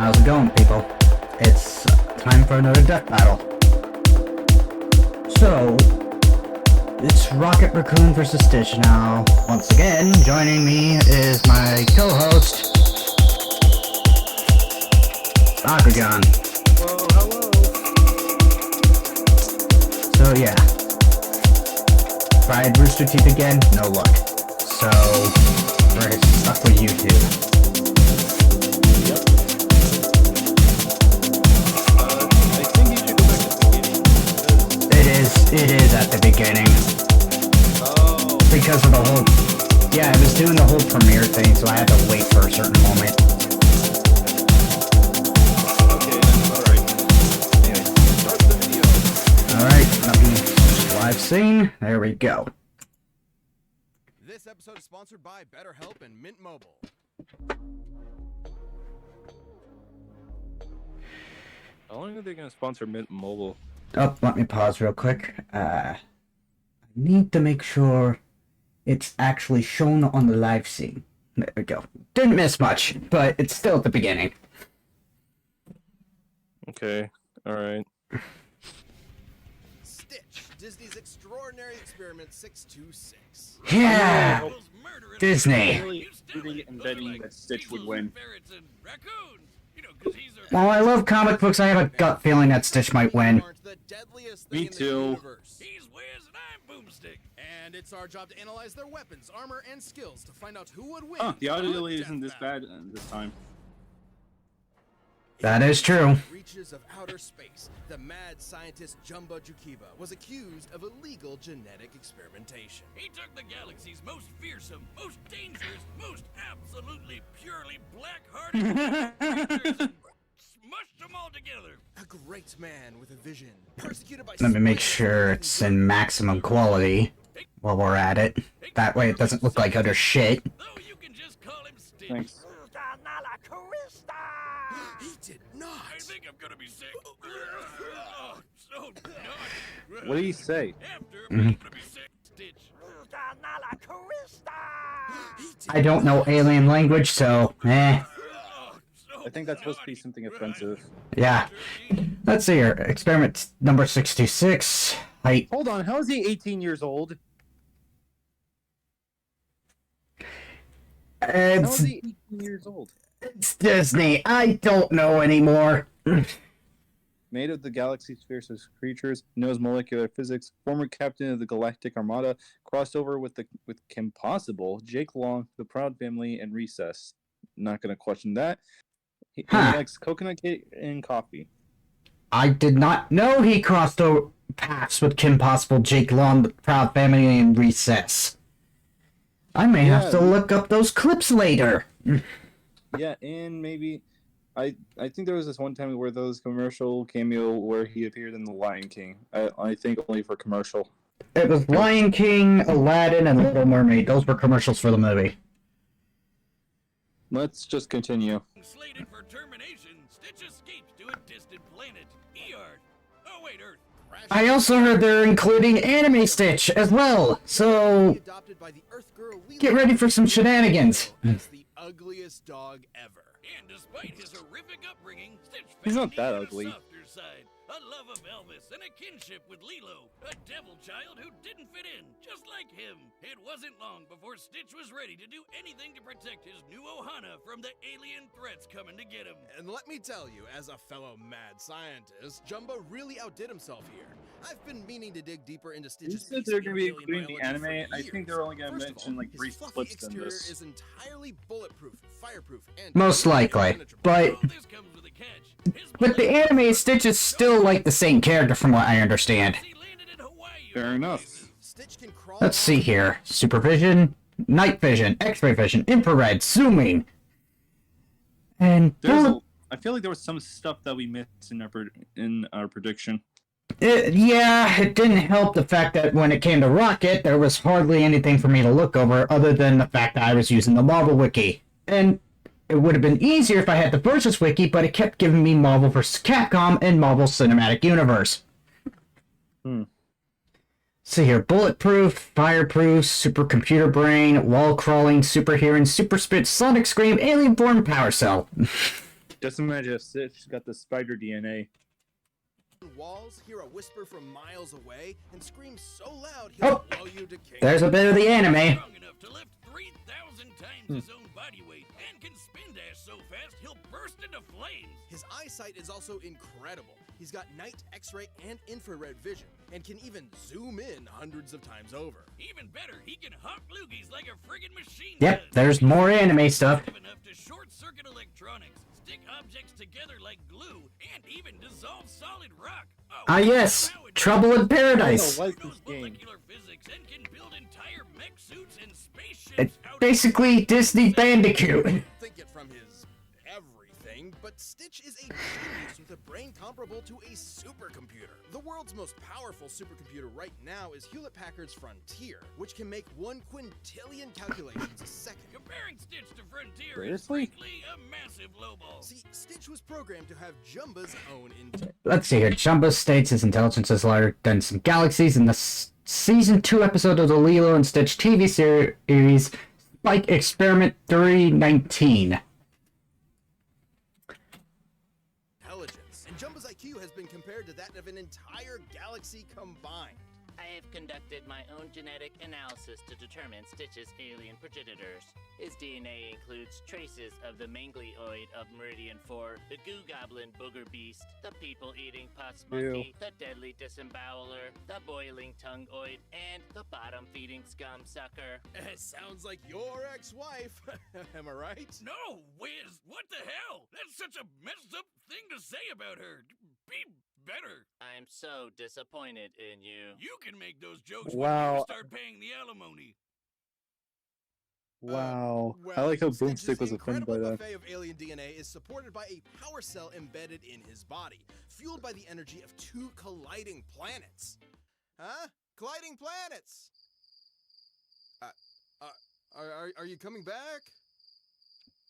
How's it going, people? It's time for another death battle. So, it's Raccoon versus Stitch now. Once again, joining me is my co-host, Raccoon. Whoa, hello. So yeah. Tried Rooster Teeth again, no luck. So, we're stuck with you two. Yep. I think you should go back to the beginning. It is at the beginning. Oh. Because of the whole... Yeah, I was doing the whole premiere thing, so I had to wait for a certain moment. Okay, alright. Anyway, start the video. Alright, live scene. There we go. This episode is sponsored by BetterHelp and Mint Mobile. How long are they going to sponsor Mint Mobile? Oh, let me pause real quick. I need to make sure it's actually shown on the live scene. There we go. Didn't miss much, but it's still at the beginning. Okay, alright. Stitch, Disney's Extraordinary Experiment 626. Yeah! Disney. Really and betting that Stitch would win. While I love comic books, I have a gut feeling that Stitch might win. Me too. He's Wiz and I'm Boomstick. And it's our job to analyze their weapons, armor, and skills to find out who would win. Huh, the audio delay isn't this bad this time. That is true. Reaches of outer space, the mad scientist Jumbo Jukiba was accused of illegal genetic experimentation. He took the galaxy's most fearsome, most dangerous, most absolutely purely black-hearted creatures and smushed them all together. A great man with a vision, persecuted by... Let me make sure it's in maximum quality while we're at it. That way it doesn't look like utter shit. Though you can just call him Stitch. Thanks. He did not. I think I'm gonna be sick. Oh, so naughty. What did he say? After I'm gonna be sick, Stitch. I don't know alien language, so, Oh, so I think that's supposed to be something offensive. yeah. Let's see here. Experiment number 626. Height. Hold on, how is he 18 years old? How It's, is he 18 years old? it's Disney. I don't know anymore. Made of the galaxy's fiercest creatures, knows molecular physics, former captain of the Galactic Armada, crossed over with Kim Possible, Jake Long, the Proud Family, and Recess. Not gonna question that. He likes coconut cake and coffee. I did not know he crossed over paths with Kim Possible, Jake Long, the Proud Family, and Recess. I may have to look up those clips later. Yeah, and maybe I think there was this one time where there was a commercial cameo where he appeared in The Lion King. I think only for commercial. It was Lion King, Aladdin, and Little Mermaid. Those were commercials for the movie. Let's just continue. Slated for termination, Stitch escapes to a distant planet, Earth. Oh wait, Earth. I also heard they're including Anime Stitch as well, so Adopted by the Earth Girl Lila, get ready for some shenanigans. as the ugliest dog ever. And despite his horrific upbringing, Stitch He's found not that even a ugly. softer side. A love of Elvis and a kinship with Lilo, a devil child who didn't fit in, just like him. It wasn't long before Stitch was ready to do anything to protect his new Ohana from the alien threats coming to get him. And let me tell you, as a fellow mad scientist, Jumbo really outdid himself here. I've been meaning to dig deeper into You Stitch's said they're peacekeeping gonna be alien including the biology anime. for I think years. they're only gonna First of mention all, like his 3 fluffy clips in exterior this. is entirely bulletproof, fireproof, and Most likely, but Oh, this comes with a catch. His with the anime, Stitch is still like the same character from what I understand. he landed in Hawaii. Fair enough. Stitch can crawl. Let's see here. Supervision, night vision, x-ray vision, infrared, zooming. And I feel like there was some stuff that we missed in our prediction. yeah, it didn't help the fact that when it came to Rocket, there was hardly anything for me to look over other than the fact that I was using the Marvel Wiki. And it would have been easier if I had the Versus Wiki, but it kept giving me Marvel vs. Capcom and Marvel Cinematic Universe. See here, bulletproof, fireproof, supercomputer brain, wall crawling, super hearing, super spit, sonic scream, alien form, power cell. Just imagine if Stitch got the spider DNA. Walls hear a whisper from miles away and scream so loud Oh, he'll blow you to chaos. There's a bit of the anime. Strong enough to lift 3,000 times his own body weight and can spin dash so fast he'll burst into flames. His eyesight is also incredible. He's got night, X-ray, and infrared vision, and can even zoom in hundreds of times over. Even better, he can hop loogies like a friggin' machine Yep, does. there's more anime stuff. He's enough to short-circuit electronics, stick objects together like glue, and even dissolve solid rock. Oh, Ah yes, how it- Trouble in Paradise. I like He knows this game. molecular physics and can build entire mech suits and spaceships It's out of basically Disney Bandicoot. Think it from his everything, but Stitch is a genius with a brain comparable to a supercomputer. The world's most powerful supercomputer right now is Hewlett-Packard's Frontier, which can make 1 quintillion calculations a second. Comparing Stitch to Frontier Seriously? is frankly a massive lowball. See, Stitch was programmed to have Jumba's own intelligence. Let's see here. Jumbo states his intelligence is larger than some galaxies in the season 2 episode of the Lilo and Stitch TV series, Spike Experiment 319. And Jumba's IQ has been compared to that of an entire galaxy combined. I have conducted my own genetic analysis to determine Stitch's alien progenitors. His DNA includes traces of the manglioid of Meridian 4, the goo goblin booger beast, the people-eating pus monkey, the deadly disemboweler, the boiling tongueoid, and the bottom-feeding scum sucker. Sounds like your ex-wife. Am I right? No, Wiz, what the hell? That's such a messed up thing to say about her. Be better. I'm so disappointed in you. You can make those jokes Wow. when you start paying the alimony. Wow. I Well, like how Stitch's Boomstick was offended by incredible that. buffet of alien DNA is supported by a power cell embedded in his body, fueled by the energy of 2 colliding planets. Huh? Colliding planets! Are you coming back?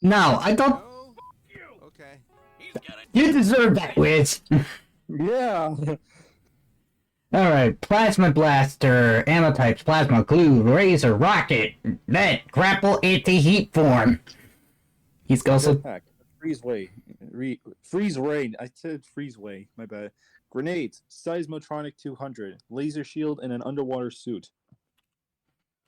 No, I don't. No? You. Okay. He's got a You deserve that, Wiz. Yeah. Alright, Plasma Blaster, Ammo Types, Plasma, Glue, Razor, Rocket, Net, Grapple, Anti-Heat Form. He's also... Jetpack. Freeze Ray. Freeze Ray. I said Freeze Ray. My bad. Grenades. Seismotronic 200. Laser shield and an underwater suit.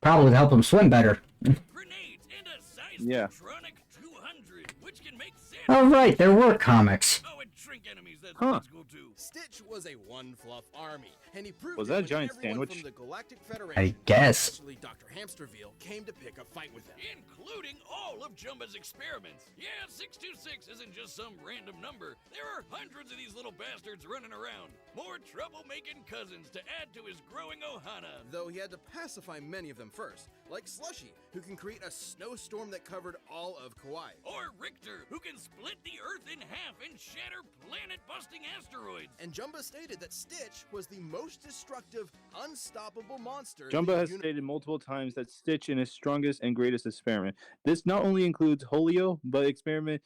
Probably help him swim better. grenades and a Yeah. Seismotronic 200, which can make sense. Alright, there were comics. Oh, and shrink enemies. That's Huh. cool too. Stitch was a one-fluff army, and he proved Was it that a when giant everyone sandwich? from the Galactic Federation, I guess. especially Dr. Hamsterville, came to pick a fight with him. Including all of Jumba's experiments. Yeah, 626 isn't just some random number. There are hundreds of these little bastards running around. More trouble-making cousins to add to his growing ohana. Though he had to pacify many of them first, like Slushy, who can create a snowstorm that covered all of Kauai. Or Richter, who can split the Earth in half and shatter planet-busting asteroids. And Jumba stated that Stitch was the most destructive, unstoppable monster. Jumbo has stated multiple times that Stitch is his strongest and greatest experiment. This not only includes Holio, but experiment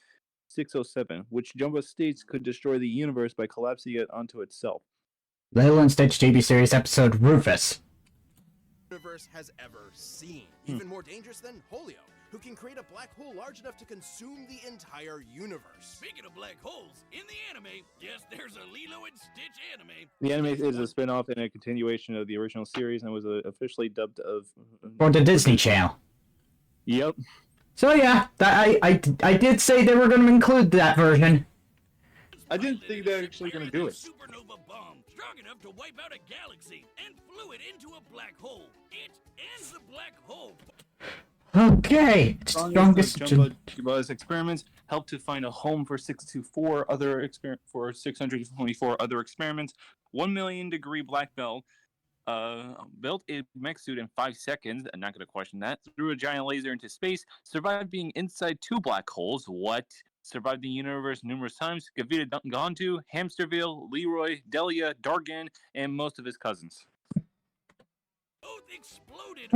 607, which Jumbo states could destroy the universe by collapsing it onto itself. Lilo and Stitch TV series episode Rufus. Universe has ever seen. Even more dangerous than Holio, who can create a black hole large enough to consume the entire universe. Speaking of black holes, in the anime, yes, there's a Lilo and Stitch anime. The anime is a spin-off and a continuation of the original series and was officially dubbed of... For the Disney Channel. Yep. So yeah, I did say they were going to include that version. I didn't think they were actually going to do it. Supernova bomb, strong enough to wipe out a galaxy, and flew it into a black hole. It ends the black hole. Okay, strongest... Jumbo's experiments helped to find a home for 624 other 624 other experiments. 1 million degree black belt. Built a mech suit in 5 seconds. I'm not going to question that. Threw a giant laser into space. Survived being inside 2 black holes. What? Survived the universe numerous times. Gavita Gantu, Hamsterville, Leroy, Delia, Dargan, and most of his cousins. Both exploded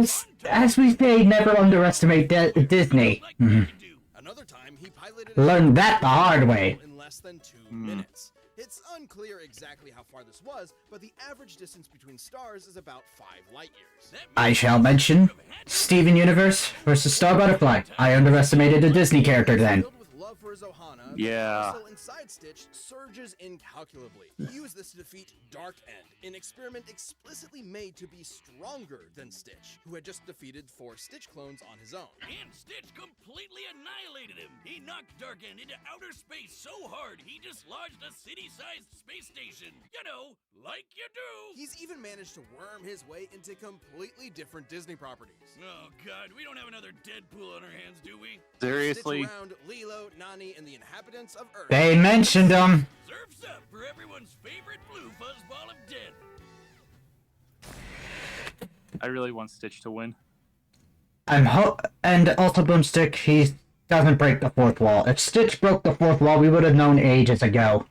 As we say, never underestimate Disney. Another time, he piloted Learned that the hard way. in less than 2 minutes. It's unclear exactly how far this was, but the average distance between stars is about 5 light years. I shall mention Steven Universe versus Star Butterfly. I underestimated a Disney character then. Filled with love for Emperor's Ohana, Yeah. the muscle inside Stitch surges incalculably. He used this to defeat Dark End, an experiment explicitly made to be stronger than Stitch, who had just defeated 4 Stitch clones on his own. And Stitch completely annihilated him. He knocked Dark End into outer space so hard he dislodged a city-sized space station. You know, like you do. He's even managed to worm his way into completely different Disney properties. Oh God, we don't have another Deadpool on our hands, do we? Seriously? Stitch around Lilo, Nani, and the inhabitants of Earth. They mentioned him. Surf's up for everyone's favorite blue fuzzball of death. I really want Stitch to win. And also Boomstick, he doesn't break the fourth wall. If Stitch broke the fourth wall, we would have known ages ago.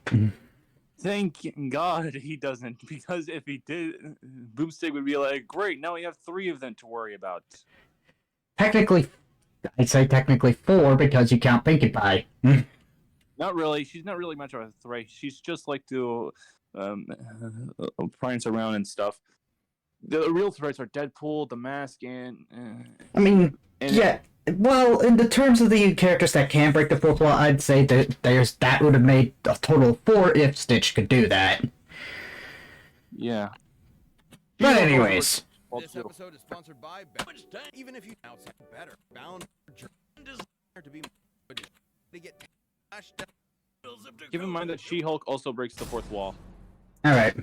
Thank God he doesn't, because if he did, Boomstick would be like, great, now we have 3 of them to worry about. Technically, I'd say technically 4 because you count Pinkie Pie. Not really. She's not really much of a threat. She's just like to prance around and stuff. The real threats are Deadpool, the Mask, and... I mean, yeah. Well, in the terms of the characters that can break the fourth wall, I'd say that that would have made a total of 4 if Stitch could do that. Yeah. But anyways, This episode is sponsored by Even if you outside better, bound desire to be to get Keep in mind that She-Hulk also breaks the fourth wall. all right.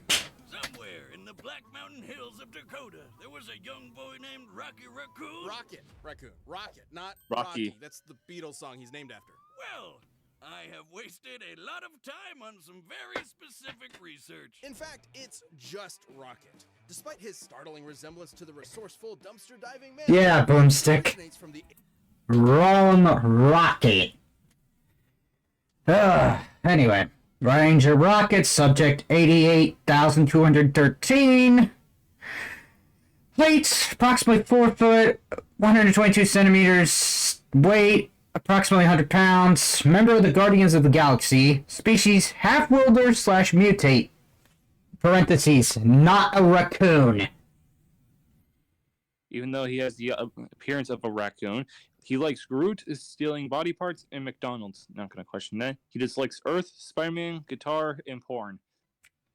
Somewhere in the Black Mountain Hills of Dakota, there was a young boy named Rocky Raccoon. Rocket, not Rocky. Rocky. That's the Beatles song he's named after. Well, I have wasted a lot of time on some very specific research. In fact, it's just Rocket. Despite his startling resemblance to the resourceful dumpster diving man, Yeah, Boomstick. originates from the Wrong Rocket. Anyway, Ranger Rocket, subject 88,213. Weight, approximately 4 foot, 122 centimeters. Weight, approximately 100 pounds. Member of the Guardians of the Galaxy. Species, half-worlder/mutate. Parentheses, not a raccoon. Even though he has the appearance of a raccoon, he likes Groot, is stealing body parts, and McDonald's. Not gonna question that. He dislikes Earth, Spider-Man, guitar, and porn.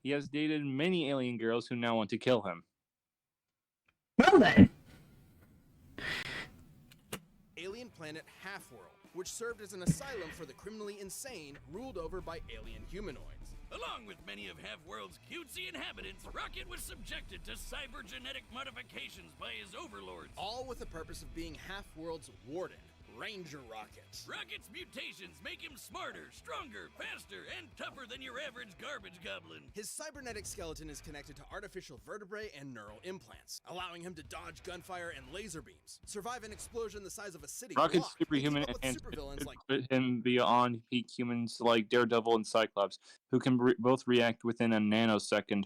He has dated many alien girls who now want to kill him. Well then. alien planet Half-World, which served as an asylum for the criminally insane ruled over by alien humanoids. Along with many of Half-World's cutesy inhabitants, Rocket was subjected to cybergenetic modifications by his overlords. All with the purpose of being Half-World's warden, Ranger Rocket. Rocket's mutations make him smarter, stronger, faster, and tougher than your average garbage goblin. His cybernetic skeleton is connected to artificial vertebrae and neural implants, allowing him to dodge gunfire and laser beams, survive an explosion the size of a city Rocket's block, superhuman and keep up and with supervillains like put him beyond peak humans like Daredevil and Cyclops, who can both react within a nanosecond.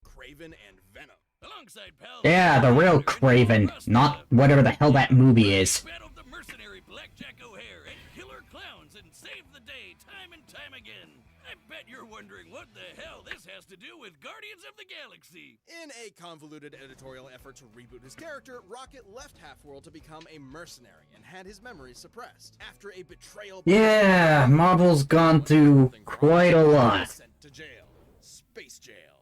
Kraven and Venom. Alongside pals, Yeah, the real Kraven, not whatever the hell that movie is. battled the mercenary Blackjack O'Hare and killer clowns and saved the day time and time again. I bet you're wondering what the hell this has to do with Guardians of the Galaxy. In a convoluted editorial effort to reboot his character, Rocket left Half-World to become a mercenary and had his memories suppressed. After a betrayal, Yeah, Marvel's gone through quite a lot. Sent to jail, space jail.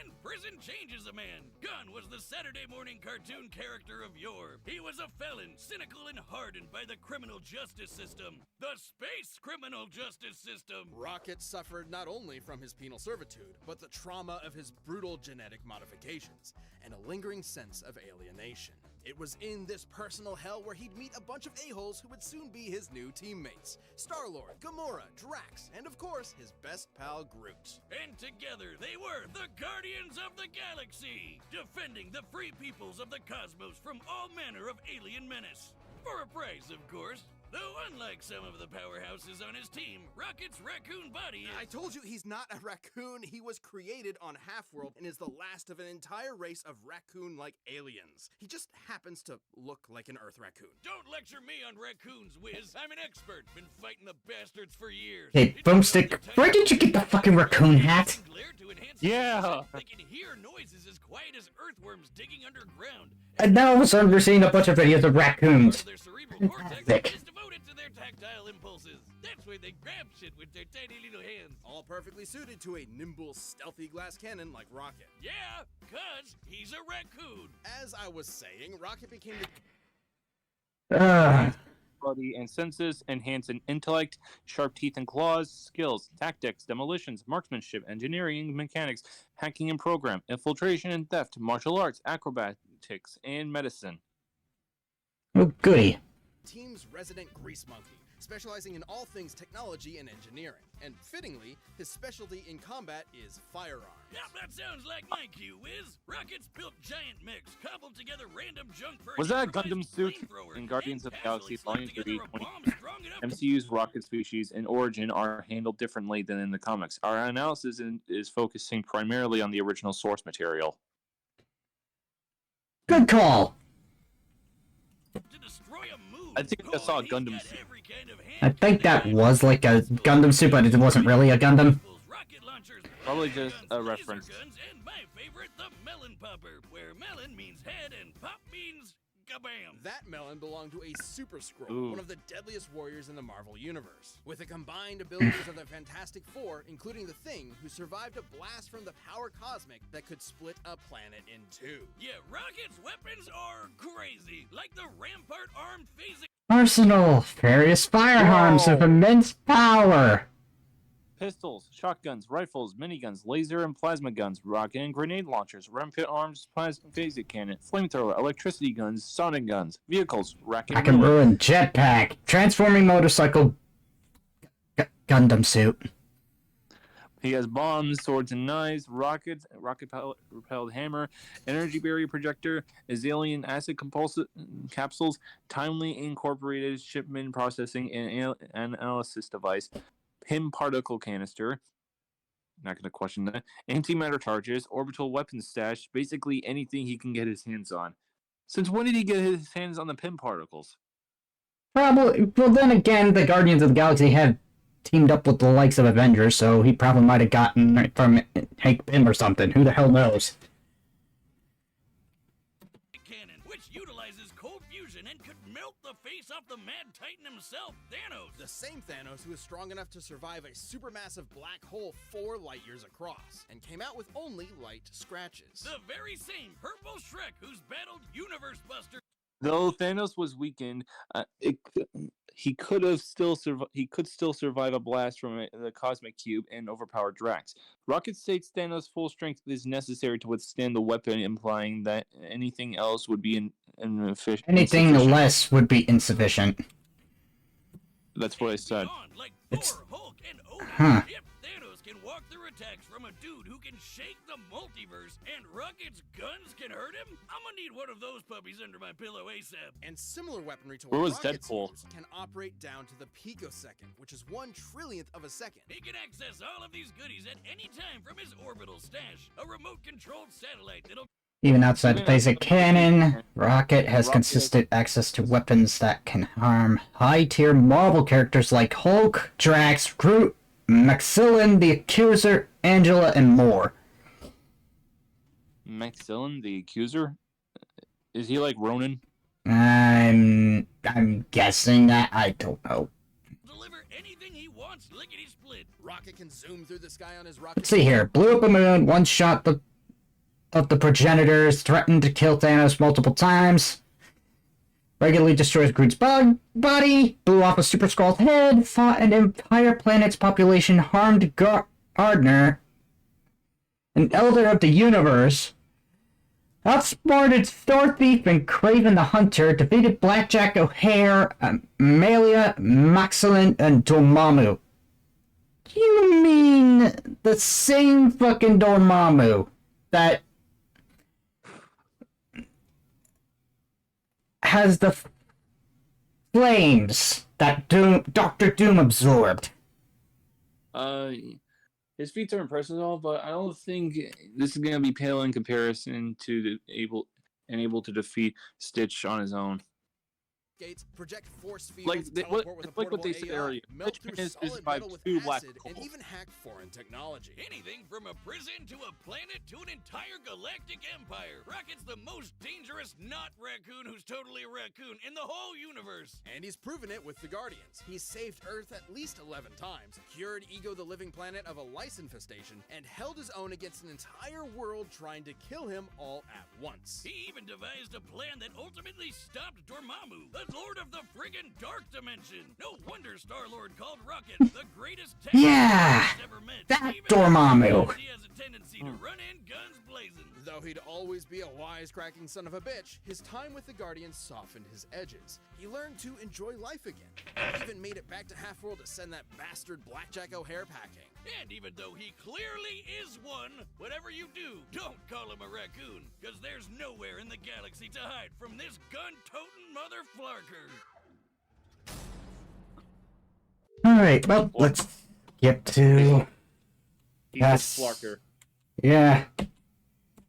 And prison changes a man. Gunn was the Saturday morning cartoon character of yore. He was a felon, cynical and hardened by the criminal justice system. The space criminal justice system. Rocket suffered not only from his penal servitude, but the trauma of his brutal genetic modifications and a lingering sense of alienation. It was in this personal hell where he'd meet a bunch of a-holes who would soon be his new teammates. Star-Lord, Gamora, Drax, and of course, his best pal Groot. And together they were the Guardians of the Galaxy, defending the free peoples of the cosmos from all manner of alien menace. For a price, of course. Though unlike some of the powerhouses on his team, Rocket's raccoon body is... I told you he's not a raccoon. He was created on Half-World and is the last of an entire race of raccoon-like aliens. He just happens to look like an Earth raccoon. Don't lecture me on raccoons, Wiz. I'm an expert. Been fighting the bastards for years. Hey, Boomstick, where did you get the fucking raccoon hat? Yeah. They can hear noises as quiet as earthworms digging underground. And now all of a sudden we're seeing a bunch of videos of raccoons. Their cerebral cortex Fantastic. is devoted to their tactile impulses. That's why they grab shit with their tiny little hands. All perfectly suited to a nimble, stealthy glass cannon like Rocket. Yeah, 'cause he's a raccoon. As I was saying, Rocket became the Body and senses, enhance in intellect, sharp teeth and claws, skills, tactics, demolitions, marksmanship, engineering, mechanics, hacking and program, infiltration and theft, martial arts, acrobatics, and medicine. Oh, goody. team's resident grease monkey, specializing in all things technology and engineering. And fittingly, his specialty in combat is firearms. Yep, that sounds like my cue, Wiz. Rockets built giant mechs, cobbled together random junk for Was that a improvised Gundam suit flamethrower, in Guardians and of the Galaxy casually Volume slapped 3? together a bomb strong enough to MCU's rocket species and origin are handled differently than in the comics. Our analysis is focusing primarily on the original source material. Good call. to destroy a moon. I think I saw a He's Gundam got suit. every kind of I hand think that cannon, was like a Gundam suit, but it wasn't really a Gundam. rocket launchers, Probably laser just guns, a laser reference. guns, and my favorite, the melon popper, where melon means head and pop means kabam. That melon belonged to a Super Skrull, Ooh. one of the deadliest warriors in the Marvel Universe. With the combined abilities of the Fantastic Four, including the Thing, who survived a blast from the power cosmic that could split a planet in two. Yeah, Rocket's weapons are crazy, like the Rampart armed phasing. Arsenal, various firearms of Whoa. immense power. Pistols, shotguns, rifles, miniguns, laser and plasma guns, rocket and grenade launchers, rampant arms, plasma phasic cannon, flamethrower, electricity guns, sonic guns, vehicles, rack I can and ruin. ruin jetpack, transforming motorcycle, Gundam suit. He has bombs, swords and knives, rockets, rocket-propelled hammer, energy barrier projector, Azalian acid capsules, timely incorporated shipment processing and analysis device, PIM particle canister. Not going to question that. Antimatter charges, orbital weapons stash, basically anything he can get his hands on. Since when did he get his hands on the PIM particles? Probably. Well, then again, the Guardians of the Galaxy have teamed up with the likes of Avengers, so he probably might have gotten it from Hank Pym or something. Who the hell knows? Cannon, which utilizes cold fusion and could melt the face off the Mad Titan himself, Thanos. The same Thanos who is strong enough to survive a supermassive black hole 4 light years across, and came out with only light scratches. The very same Purple Shrek who's battled Universe Buster. Though Thanos was weakened, he could still survive a blast from the cosmic cube and overpowered Drax. Rocket states Thanos' full strength is necessary to withstand the weapon, implying that anything else would be inefficient. Anything insufficient. less would be insufficient. That's what I said. Beyond, like It's- Thor, Hulk, and Odin. Huh. If Thanos can walk through attacks from a dude who can shake the multiverse and Rocket's guns can hurt him, I'm gonna need one of those puppies under my pillow ASAP. And similar weaponry to Where what was Rocket's Deadpool? use can operate down to the picosecond, which is 1/1,000,000th of a second. He can access all of these goodies at any time from his orbital stash, a remote-controlled satellite that'll Even outside the basic cannon, Rocket has consistent access to weapons that can harm high-tier Marvel characters like Hulk, Drax, Groot, Maxillin, the Accuser, Angela, and more. Maxillin, the Accuser? Is he like Ronan? I'm guessing that. I don't know. deliver anything he wants lickety-split. Rocket can zoom through the sky on his rocket. Let's see here. Blew up a moon, one shot of the progenitors, threatened to kill Thanos multiple times. Regularly destroys Groot's body, blew off a Super Skrull's head, fought an entire planet's population, harmed Gardner, an elder of the universe, outsmarted Thor Thief and Kraven the Hunter, defeated Blackjack O'Hare, Amalia, Maxillin, and Dormammu. You mean the same fucking Dormammu that has the flames that Doctor Doom absorbed? His feats are impressive, but I don't think this is gonna be pale in comparison to able to defeat Stitch on his own. gates, project force fields, Like teleport with a it's like what portable they said AR, earlier. melt Hitchman through is solid survived metal with 2 black acid, and holes. even hack foreign technology. Anything from a prison to a planet to an entire galactic empire. Rocket's the most dangerous not raccoon who's totally a raccoon in the whole universe. And he's proven it with the Guardians. He's saved Earth at least 11 times, cured Ego the Living Planet of a lice infestation, and held his own against an entire world trying to kill him all at once. He even devised a plan that ultimately stopped Dormammu, the lord of the friggin' dark dimension. No wonder Star-Lord called Rocket the greatest tech Yeah, ever met. that Even Dormammu. He has a tendency to run in guns blazing. Though he'd always be a wisecracking son of a bitch, his time with the Guardians softened his edges. He learned to enjoy life again. He even made it back to Half-World to send that bastard Blackjack O'Hare packing. And even though he clearly is one, whatever you do, don't call him a raccoon, because there's nowhere in the galaxy to hide from this gun-toting mother flarker. Alright, well, let's get to... He's Yes. a Flarker. Yeah.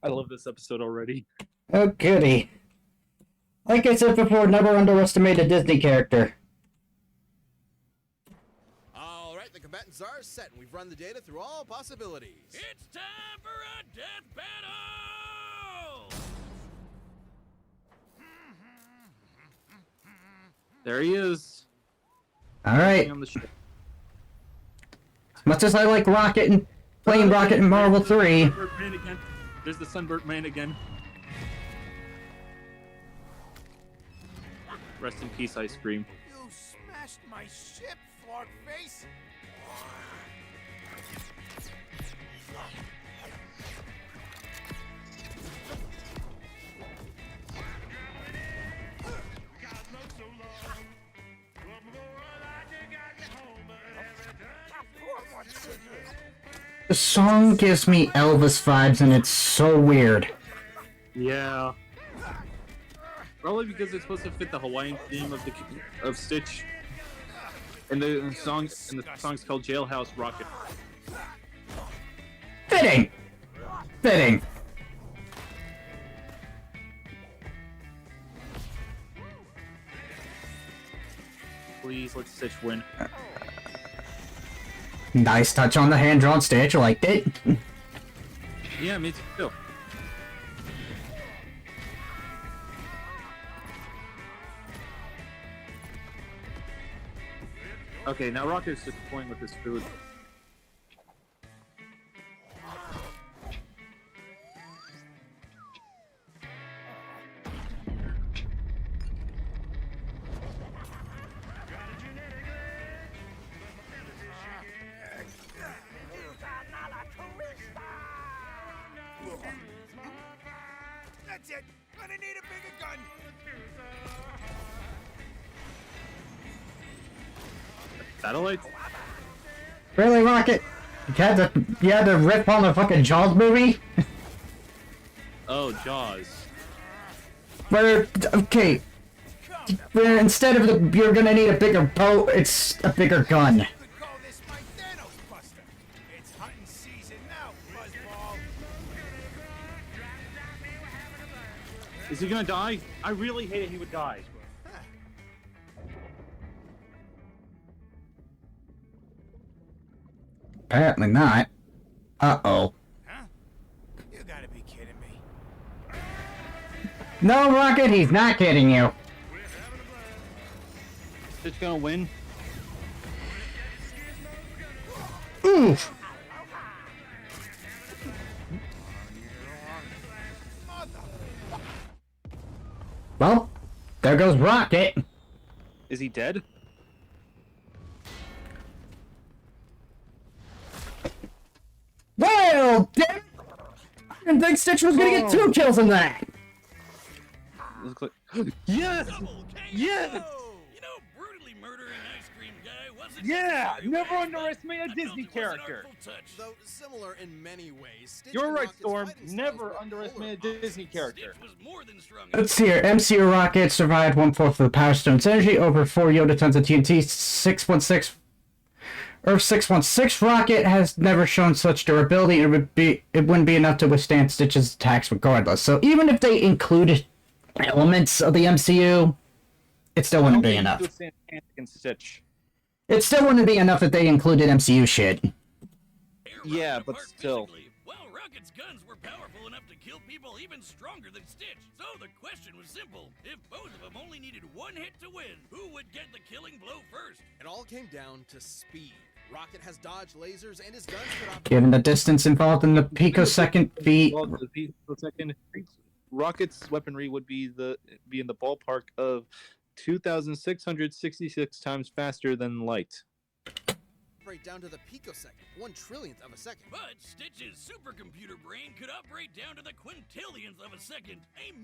I love this episode already. Oh, goody. Like I said before, never underestimate a Disney character. Alright, the combatants are set, and we've run the data through all possibilities. It's time for a death battle! There he is. Alright. On the ship. As much as I like Rocket and playing Rocket in Marvel 3. Sunburnt Man again. There's the Sunburnt Man again. Rest in peace, ice cream. You smashed my ship, Flark Face! The song gives me Elvis vibes and it's so weird. Yeah. Probably because it's supposed to fit the Hawaiian theme of Stitch. And the song's called Jailhouse Rocket. Fitting! Fitting. Please let Stitch win. Nice touch on the hand-drawn Stitch, I liked it. Yeah, me too. Okay, now Rocket's just playing with his food. That's it! Gonna need a bigger gun! Satellites? Really, Rocket? You had to rip on the fucking Jaws movie? Oh, Jaws. Where, okay, where instead of you're gonna need a bigger boat, it's a bigger gun. You could call this my Thanos Buster! It's hunting season now, Buzzball! Is he gonna die? I really hated he would die. Apparently not. Uh-oh. Huh? You gotta be kidding me. No, Rocket, he's not kidding you. Stitch gonna win? Oof. Well, there goes Rocket. Is he dead? Well, damn it! I didn't think Stitch was gonna get 2 kills in that. Looks like... Yes! Double KO! Yes! You know, brutally murdering ice cream guy wasn't Yeah! necessarily Never bad, underestimate a but I Disney felt it was an character. artful touch. Though similar in many ways, Stitch You're and right, Rocket's Storm. fighting styles Never were underestimate a polar Disney opposites. character. Stitch was more than strong. Let's see here. MCU Rocket survived 1/4 of the Power Stone's energy over 4 Yoda tons of TNT. 616 Earth 616 Rocket has never shown such durability, and it wouldn't be enough to withstand Stitch's attacks regardless. So even if they included elements of the MCU, it still I wouldn't don't be think enough. you could stand Panic and Stitch. It still wouldn't be enough if they included MCU shit. They're Yeah, ripped but apart still. physically, while Rocket's guns were powerful enough to kill people even stronger than Stitch. So the question was simple. If both of them only needed one hit to win, who would get the killing blow first? It all came down to speed. Rocket has dodged lasers and his guns could operate. Given the distance involved in the picosecond feat, Well, the picosecond, Rocket's weaponry would be in the ballpark of 2,666 times faster than light. Right down to the picosecond, 1/trillionth of a second. But Stitch's supercomputer brain could operate down to the quintillionth of a second,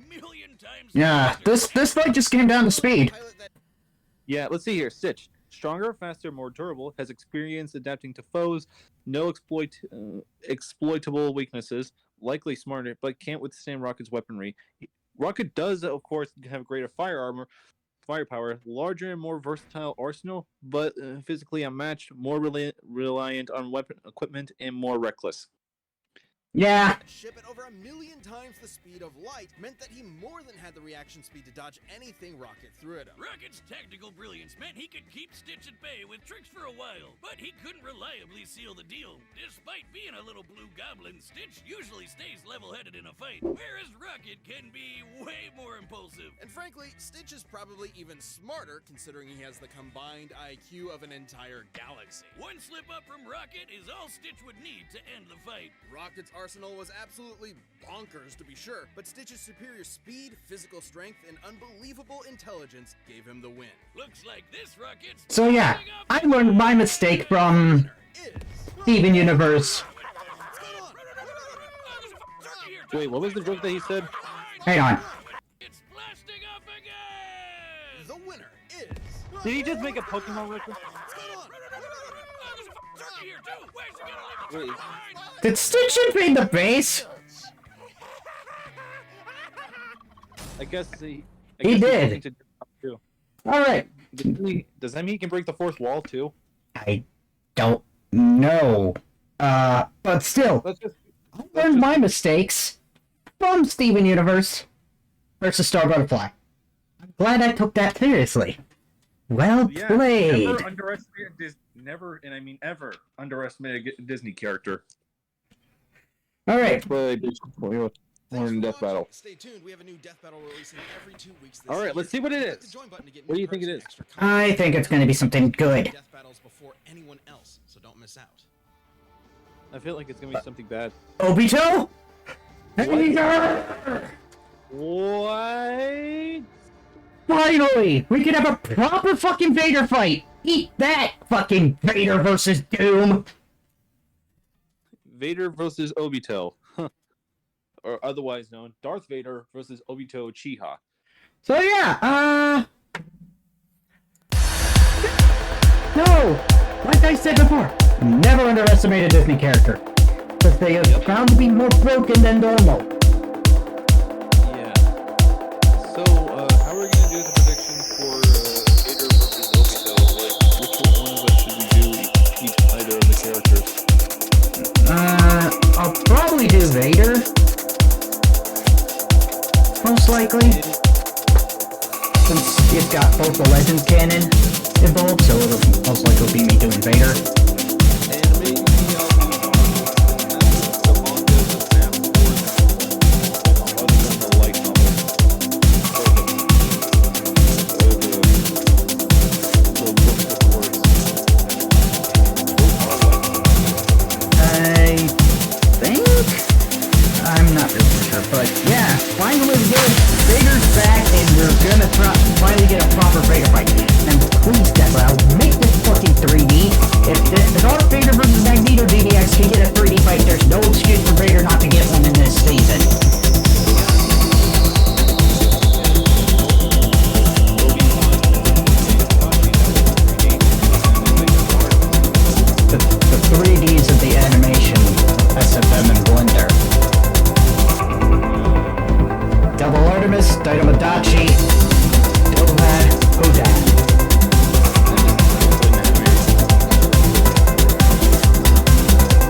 1,000,000 times yeah, faster. this fight just came down to speed. Pilot that Yeah, let's see here. Stitch, stronger, faster, more durable, has experience adapting to foes, no exploitable weaknesses, likely smarter, but can't withstand Rocket's weaponry. Rocket does, of course, have greater firepower, larger and more versatile arsenal, but physically unmatched, more reliant on weapon equipment, and more reckless. Yeah, a ship at over 1,000,000 times the speed of light meant that he more than had the reaction speed to dodge anything Rocket threw at him. Rocket's tactical brilliance meant he could keep Stitch at bay with tricks for a while, but he couldn't reliably seal the deal. Despite being a little blue goblin, Stitch usually stays level-headed in a fight, whereas Rocket can be way more impulsive. And frankly, Stitch is probably even smarter considering he has the combined IQ of an entire galaxy. One slip up from Rocket is all Stitch would need to end the fight. Rocket's arsenal was absolutely bonkers to be sure, but Stitch's superior speed, physical strength, and unbelievable intelligence gave him the win. Looks like this Rocket's so yeah, I learned my mistake from Is Steven Universe. what's going on? Wait, what was the joke that he said? Hang on. It's blasting off again! The winner is. Did he just make a Pokemon reference? What's going on? Turkey here too! Where's he gonna leave the Wait. turkey behind? Did Stitch invade the base? I guess he He guess did. something to do too. Alright, Does that mean he can break the fourth wall too? I don't know. But still, Let's just. I learned my mistakes from Steven Universe versus Star Butterfly. I'm glad I took that seriously. Well played. Never underestimate and I mean ever underestimate a Disney character. Alright, Thanks for Death watching. Battle. Stay tuned. We have a new death battle releasing every 2 weeks this All right, year. let's see what it Click the is. join button to get What do new you think it perks is? and extra content. I think it's gonna be something good. Death battles before anyone else, so don't miss out. I feel like it's gonna be something bad. Obito? Vader! What? Finally! We can have a proper fucking Vader fight! Eat that, fucking Vader versus Doom! Vader versus Obito, or otherwise known Darth Vader versus Obito Chiha. So yeah, no! Like I said before, never underestimate a Disney character. Because they are found to be more broken than normal. Yeah. So, how are we gonna do the prediction for Vader versus Obito? Like, which one of us should we do each either of the characters? I'll probably do Vader. Most likely. Since it's got both the Legends canon involved, so it'll most likely be me doing Vader. And maybe I'll do the manga doesn't have more other than the light novel. Or the book of words. I think? I'm not really sure, but yeah, finally good. Vader's back, and we're gonna finally get a proper Vader fight. And please, Deborah, make this fucking 3D. If Darth Vader versus Magneto DDX can get a 3D fight, there's no excuse for Vader not to get one in this season. The 3Ds of the animation, SFM and Blender. Double Artemis, Dynamadachi, Dovad, Odan.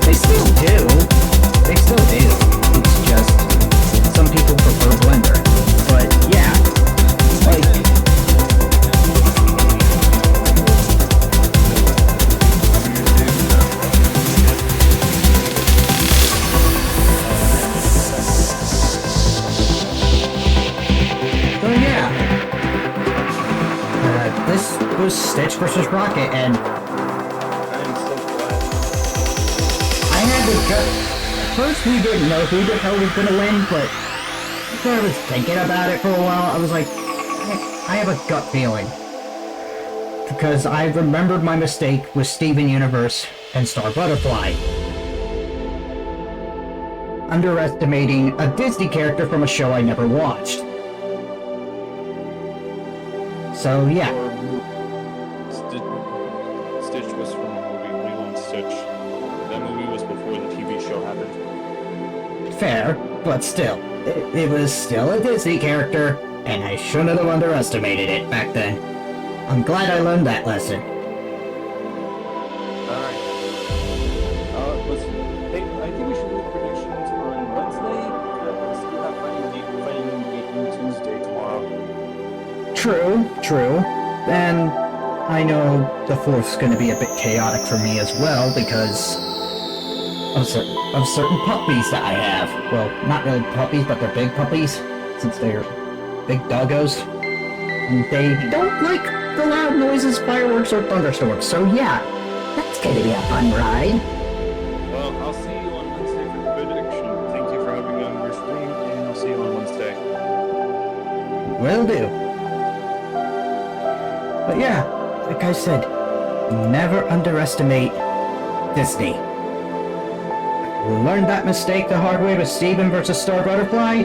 They still do. It's just versus Rocket, and I'm so glad. I had to gut. At first, we didn't know who the hell was gonna win, but after I was thinking about it for a while, I was like, I have a gut feeling. Because I remembered my mistake with Steven Universe and Star Butterfly. Underestimating a Disney character from a show I never watched. So, yeah. Stitch was from a movie, Lilo and Stitch. That movie was before the TV show happened. Fair, but still. It was still a Disney character, and I shouldn't have underestimated it back then. I'm glad I learned that lesson. Alright. Listen. Hey, I think we should do predictions on Wednesday. Because we have fighting Tuesday tomorrow. True. And I know the 4th's gonna be a bit chaotic for me as well, because of certain puppies that I have. Well, not really puppies, but they're big puppies, since they're big doggos. And they don't like the loud noises, fireworks, or thunderstorms, so yeah, that's gonna be a fun ride. Well, I'll see you on Wednesday for the prediction. Thank you for having me on your stream, and I'll see you on Wednesday. Will do. But yeah, like I said, never underestimate Disney. Learned that mistake the hard way with Steven versus Star Butterfly.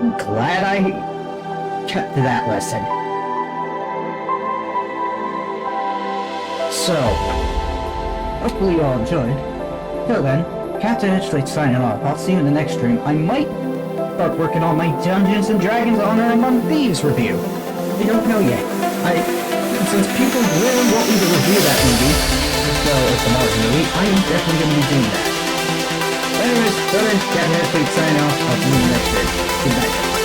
I'm glad I kept to that lesson. So, hopefully you all enjoyed. Till then, Captain Edgelate signing off. I'll see you in the next stream. I might start working on my Dungeons and Dragons Honor Among Thieves review. I don't know yet. Since people really want me to review that movie, as well as the Marvel movie, I am definitely going to be doing that. Anyways, till then, Captain Edgelate signing off. I'll see you in the next stream. Good night.